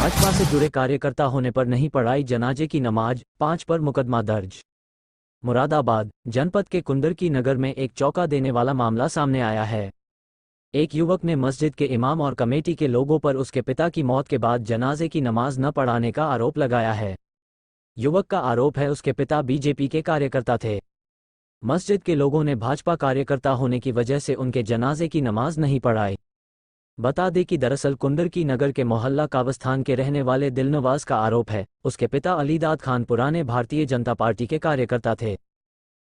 भाजपा से जुड़े कार्यकर्ता होने पर नहीं पढ़ाई जनाजे की नमाज, 5 पर मुकदमा दर्ज। मुरादाबाद जनपद के कुंदरकी नगर में एक चौंका देने वाला मामला सामने आया है। एक युवक ने मस्जिद के इमाम और कमेटी के लोगों पर उसके पिता की मौत के बाद जनाजे की नमाज न पढ़ाने का आरोप लगाया है। युवक का आरोप है उसके पिता बीजेपी के कार्यकर्ता थे। मस्जिद के लोगों ने भाजपा कार्यकर्ता होने की वजह से उनके जनाजे की नमाज नहीं पढ़ाई। बता दें कि दरअसल कुंदरकी नगर के मोहल्ला काबस्तान के रहने वाले दिलनवाज का आरोप है उसके पिता अलीदाद खान पुराने भारतीय जनता पार्टी के कार्यकर्ता थे।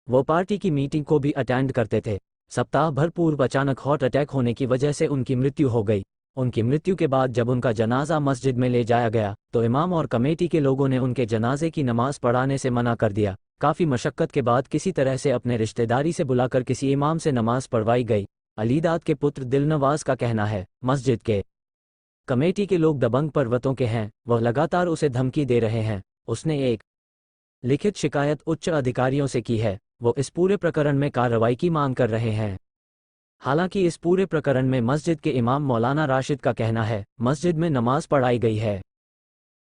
वो पार्टी की मीटिंग को भी अटेंड करते थे। सप्ताह भर पूर्व अचानक हार्ट अटैक होने की वजह से उनकी मृत्यु हो गई। उनकी मृत्यु के बाद जब उनका जनाजा मस्जिद में ले जाया गया तो इमाम और कमेटी के लोगों ने उनके जनाजे की नमाज पढ़ाने से मना कर दिया। काफ़ी मशक्क़त के बाद किसी तरह से अपने रिश्तेदारी से बुलाकर किसी इमाम से नमाज पढ़वाई गई। अलीदाद के पुत्र दिलनवाज का कहना है मस्जिद के कमेटी के लोग दबंग पर्वतों के हैं, वह लगातार उसे धमकी दे रहे हैं। उसने एक लिखित शिकायत उच्च अधिकारियों से की है। वो इस पूरे प्रकरण में कार्रवाई की मांग कर रहे हैं। हालांकि इस पूरे प्रकरण में मस्जिद के इमाम मौलाना राशिद का कहना है मस्जिद में नमाज पढ़ाई गई है।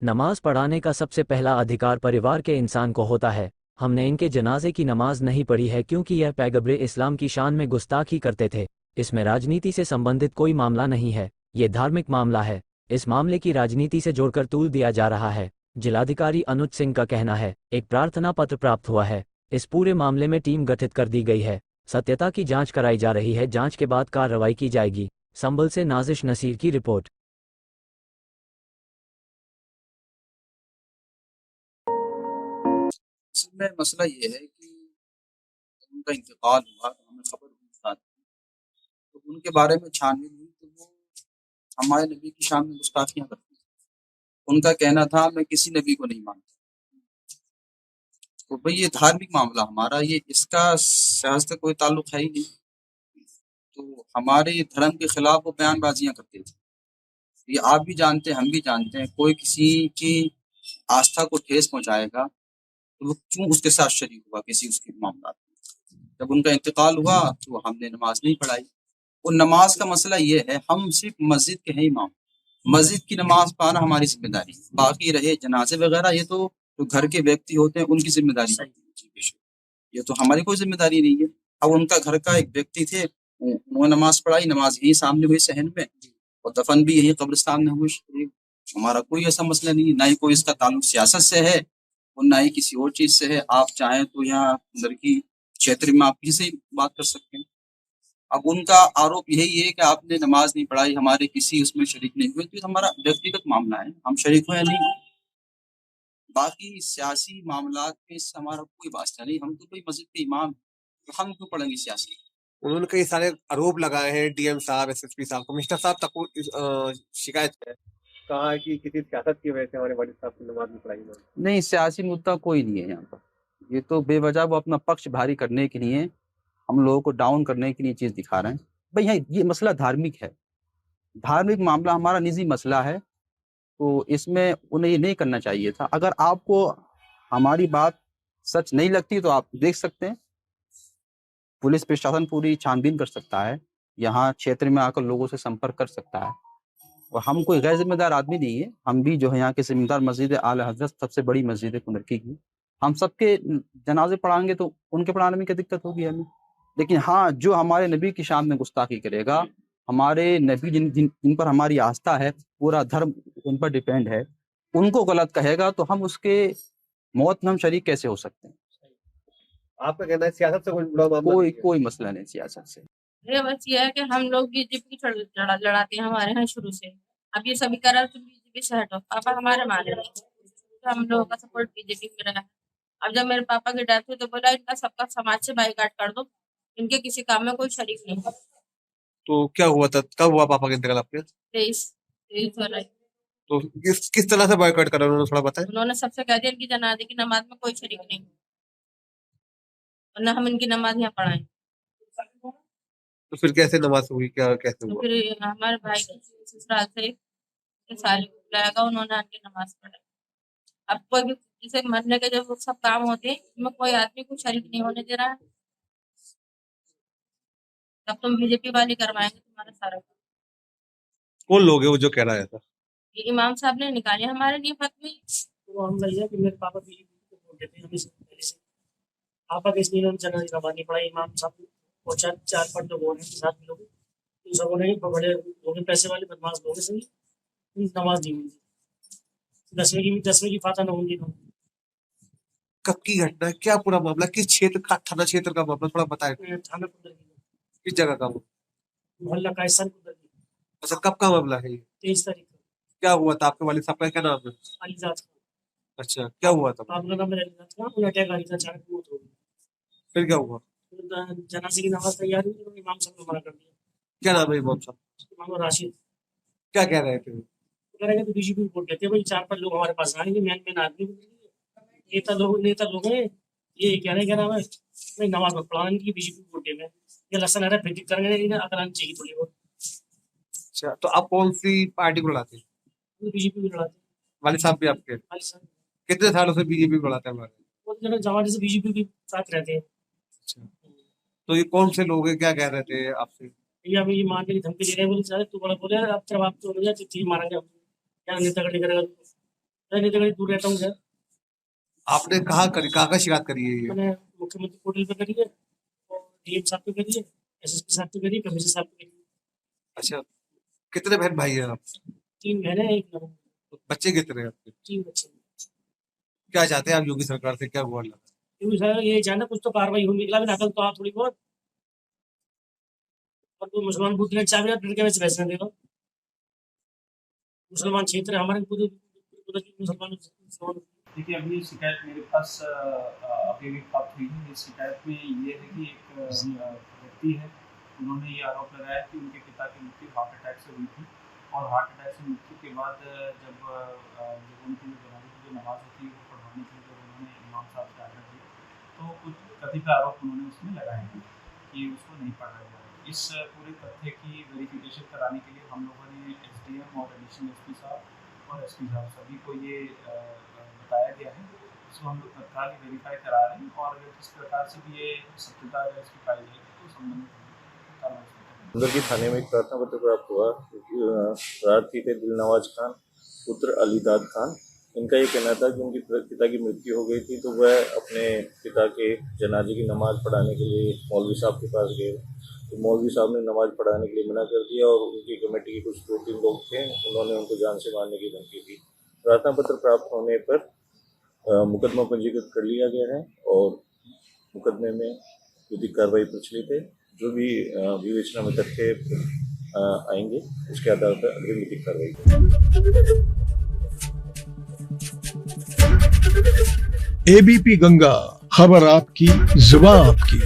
नमाज पढ़ाने का सबसे पहला अधिकार परिवार के इंसान को होता है। हमने इनके जनाजे की नमाज नहीं पढ़ी है क्योंकि यह पैगंबरे इस्लाम की शान में गुस्ताखी करते थे। इसमें राजनीति से संबंधित कोई मामला नहीं है, ये धार्मिक मामला है। इस मामले की राजनीति से जोड़कर तूल दिया जा रहा है। जिलाधिकारी अनुज सिंह का कहना है एक प्रार्थना पत्र प्राप्त हुआ है। इस पूरे मामले में टीम गठित कर दी गई है। सत्यता की जांच कराई जा रही है, जांच के बाद कार्रवाई की जाएगी। संभल से नाजिश नसीर की रिपोर्ट। इसमें मसला ये है कि उनका इंतकाल हुआ तो हमें खबर हुई इस बात की, तो उनके बारे में छानबीन हुई तो वो हमारे नबी की शान में गुस्ताखियां करते थे। उनका कहना था मैं किसी नबी को नहीं मानता। तो भाई ये धार्मिक मामला हमारा, ये इसका सियासत से कोई ताल्लुक है ही नहीं। तो हमारे धर्म के खिलाफ वो बयानबाजियां करते थे। ये आप भी जानते हैं, हम भी जानते हैं, कोई किसी की आस्था को ठेस पहुंचाएगा तो वो क्यों उसके साथ शरीक हुआ किसी उसके मामला में। जब उनका इंतकाल हुआ तो हमने नमाज नहीं पढ़ाई। और नमाज का मसला ये है, हम सिर्फ मस्जिद के हैं इमाम, मस्जिद की नमाज पढ़ाना हमारी जिम्मेदारी है। बाकी रहे जनाजे वगैरह ये तो जो घर के व्यक्ति होते हैं उनकी जिम्मेदारी है। जी, बेशक। ये तो हमारी कोई जिम्मेदारी नहीं है। अब उनका घर का एक व्यक्ति थे, उन्होंने नमाज पढ़ाई, नमाज यही सामने हुई सहन में, और दफन भी यही कब्रिस्तान में हुई। हमारा कोई ऐसा मसला नहीं है, ना ही कोई इसका ताल्लुक सियासत से है और ना ही किसी और चीज से है। आप चाहें तो यहाँ लड़की क्षेत्र में आप किसी से बात कर सकते हैं। अब उनका आरोप यही है कि आपने नमाज नहीं पढ़ाई, हमारे किसी उसमें शरीक नहीं हुए। तो ये हमारा व्यक्तिगत मामला है, हम शरीक हुए या नहीं हुए। बाकी सियासी मामलात में इससे हमारा कोई वास्ता नहीं। हम तो कोई मस्जिद के इमाम हैं, तो हम क्यों पढ़ेंगे सियासी। उन्होंने कई सारे आरोप लगाए हैं डीएम साहब, एसएसपी साहब, कमिश्नर साहब तक को शिकायत है। कहा है कि किसी सियासत की वजह से हमारे वालिद साहब की नमाज नहीं पढ़ाई उन्होंने। नहीं, सियासी मुद्दा कोई नहीं है यहाँ पर। ये तो बेवजह वो अपना पक्ष भारी करने के लिए, हम लोगों को डाउन करने के लिए चीज दिखा रहे हैं। भाई यहाँ ये मसला धार्मिक है, धार्मिक मामला हमारा निजी मसला है। तो इसमें उन्हें ये नहीं करना चाहिए था। अगर आपको हमारी बात सच नहीं लगती तो आप देख सकते हैं, पुलिस प्रशासन पूरी छानबीन कर सकता है, यहाँ क्षेत्र में आकर लोगों से संपर्क कर सकता है। और हम कोई गैर जिम्मेदार आदमी नहीं है। हम भी जो है यहाँ की जिम्मेदार मस्जिद आला हजरत, सबसे बड़ी मस्जिद है कुंदरकी की, हम सबके जनाजे पढ़ाएंगे तो उनके पढ़ाने में क्या दिक्कत होगी हमें। लेकिन हाँ, जो हमारे नबी की शान में गुस्ताखी करेगा, हमारे नबी जिन पर हमारी आस्था है, पूरा धर्म उन पर डिपेंड है, उनको गलत कहेगा तो हम उसके मौत में हम शरीक कैसे हो सकते हैं। आपका कहना है सियासत से कोई जुड़ा मामला कोई नहीं है? कोई मसला नहीं सियासत से। ये बस ये है कि हम लोग बीजेपी की लड़ाते हैं हमारे यहाँ शुरू से। अब ये सभी कह रहा है तुम बीजेपी से हटो, पापा हमारे माने नहीं, तो हम लोगों का सपोर्ट बीजेपी में रहा है। अब जब मेरे पापा की डेथ हुई तो बोला इनका सबका समाज से बाइकाट कर दो, इनके किसी काम में कोई शरीक नहीं है। तो क्या हुआ था, कब हुआ पापा का इंतकाल आपके? 23 वाला ही। तो किस तरह से बॉयकॉट करा उन्होंने, थोड़ा बताएं। उन्होंने सबसे कह दिया इनकी जनाजे की नमाज में कोई शरीक नहीं, वरना हम इनकी नमाज यहाँ पढ़ाएं। तो फिर कैसे नमाज हुई, क्या कैसे तो हुआ? फिर हमारे भाई के ससुराल से साले को बुलाया, उन्होंने आके नमाज पढ़ाई। अब कोई भी जैसे मरने के जो सब काम होते हैं उसमें कोई आदमी को शरीक नहीं होने दे रहा है। तब तुम बीजेपी वाले करवाएंगे तुम्हारा सारा काम। कौन लोग है वो जो कह रहा है ऐसा? ये इमाम साहब ने निकाले हमारे लिए फतवे। तो हम लग कि मेरे पापा बीजेपी को वोट देते हैं हमेशा पहले से। पापा के इसलिए उन्होंने जनाज़े रवानी पढ़ाई इमाम साहब और चार पांच लोग और हैं साथ में लोग, उन सबों ने बड़े लोग हैं, पैसे वाले बदमाश लोग हैं सही, नमाज नहीं हुई। 10वीं की फाता न होंगी। कब की घटना है, क्या पूरा मामला, किस क्षेत्र का, थाना क्षेत्र का मामला, थोड़ा बताएं। थाना कुंदर की, किस जगह का वो? मोहल्ला कायसान कुंदर की। अच्छा, कब का मामला है ये? 23 तारीख को। क्या हुआ था? आपके वालिद साहब का क्या नाम है? अलीजाद खान। अच्छा, क्या हुआ था? आपका नाम है अलीजाद खान, उन्हें अटैक आ था, अचानक मौत हो गई। फिर क्या हुआ? जनाजे की नमाज तैयार हुई तो इमाम साहब ने मना कर दिया। क्या नाम है इमाम साहब? इमाम राशिद। क्या कह रहे थे? कह रहे थे तो बीजेपी वोट देते हैं भाई, 4-5 लोग हमारे पास आएंगे, मेन आदमी नेता लोग हैं, ये कह रहे हैं क्या नाम है नहीं नमाज मत पढ़ाने की, बीजेपी वोट देंगे, ये लसन आ रहा है, फिर करेंगे, अकल आनी चाहिए थोड़ी बहुत। अच्छा, तो आप कौन सी पार्टी को लड़ाते हैं? बीजेपी को लड़ाते हैं। वालिद साहब भी आपके? वालिद साहब कितने सालों से बीजेपी को लड़ाते हैं हमारे? वो तो जमाने से बीजेपी के साथ रहते हैं। अच्छा, तो ये कौन से लोग हैं, क्या कह रहे थे आपसे? ये अभी ये मारने की धमकी दे रहे हैं, बोले सारे तू बड़ा बोले अब जब आप तो मुझे तीर मारेंगे, क्या नेता गढ़ी करेगा, नेता गढ़ी दूर रहता हूँ सर। आपने कहाँ करी, कहाँ का शिकायत करी है ये? मैंने मुख्यमंत्री पोर्टल पे करी है और डीएम साहब पे करी है, एसएसपी साहब पे करी है, कमिश्नर साहब पे करी है। अच्छा, कितने बहन भाई हैं आप? 3 बहनें हैं, 1 लड़का। तो बच्चे कितने हैं आपके? 3 बच्चे। क्या चाहते हैं आप योगी सरकार से, क्या हुआ लगा? क्योंकि सर ये जाना कुछ तो कार्रवाई होगी, निकला भी नकल तो आप थोड़ी बहुत, और कोई मुसलमान बूथ ने चाबी के वैसे वैसे दे दो। मुसलमान क्षेत्र हमारे पूरे मुसलमान। देखिए, अभी शिकायत मेरे पास अभी भी प्राप्त हुई है। इस शिकायत में ये है कि एक व्यक्ति है, उन्होंने ये आरोप लगाया कि उनके पिता की मृत्यु हार्ट अटैक से हुई थी और हार्ट अटैक से मृत्यु के बाद जब उनकी जो नमाज होती है वो पढ़वाने के लिए जब उन्होंने इमाम साहब से आग्रह किया तो कुछ कथित आरोप उन्होंने उसमें लगाए हैं कि उसको नहीं पढ़ाया जा रहा। इस पूरे तथ्य की वेरिफिकेशन कराने के लिए हम लोगों ने एसडीएम और एडिशनल एसपी साहब और एसपी साहब सभी को ये बताया गया है, इसको हम लोग तत्काल वेरीफाई करा रहे हैं और अगर किस प्रकार से भी ये सत्यता अगर इसकी पाई जाएगी तो संबंधित कार्रवाई। कुंदर की थाने में एक प्रार्थना पत्र प्राप्त हुआ। प्रार्थी थे दिलनवाज खान पुत्र अलीजाद खान। इनका ये कहना था कि उनके पिता की मृत्यु हो गई थी तो वह अपने पिता के जनाजे की नमाज पढ़ाने के लिए मौलवी साहब के पास गए, तो मौलवी साहब ने नमाज पढ़ाने के लिए मना कर दिया और उनकी कमेटी के कुछ 2-3 लोग थे, उन्होंने उनको जान से मारने की धमकी दी। प्रार्थना पत्र प्राप्त होने पर मुकदमा पंजीकृत कर लिया गया है और मुकदमे में विधिक कार्रवाई प्रचलित है। जो भी विवेचना में तथ्य आएंगे उसके आधार पर अग्रिम विधिक कार्रवाई। एबीपी गंगा, खबर आपकी, जुबान आपकी।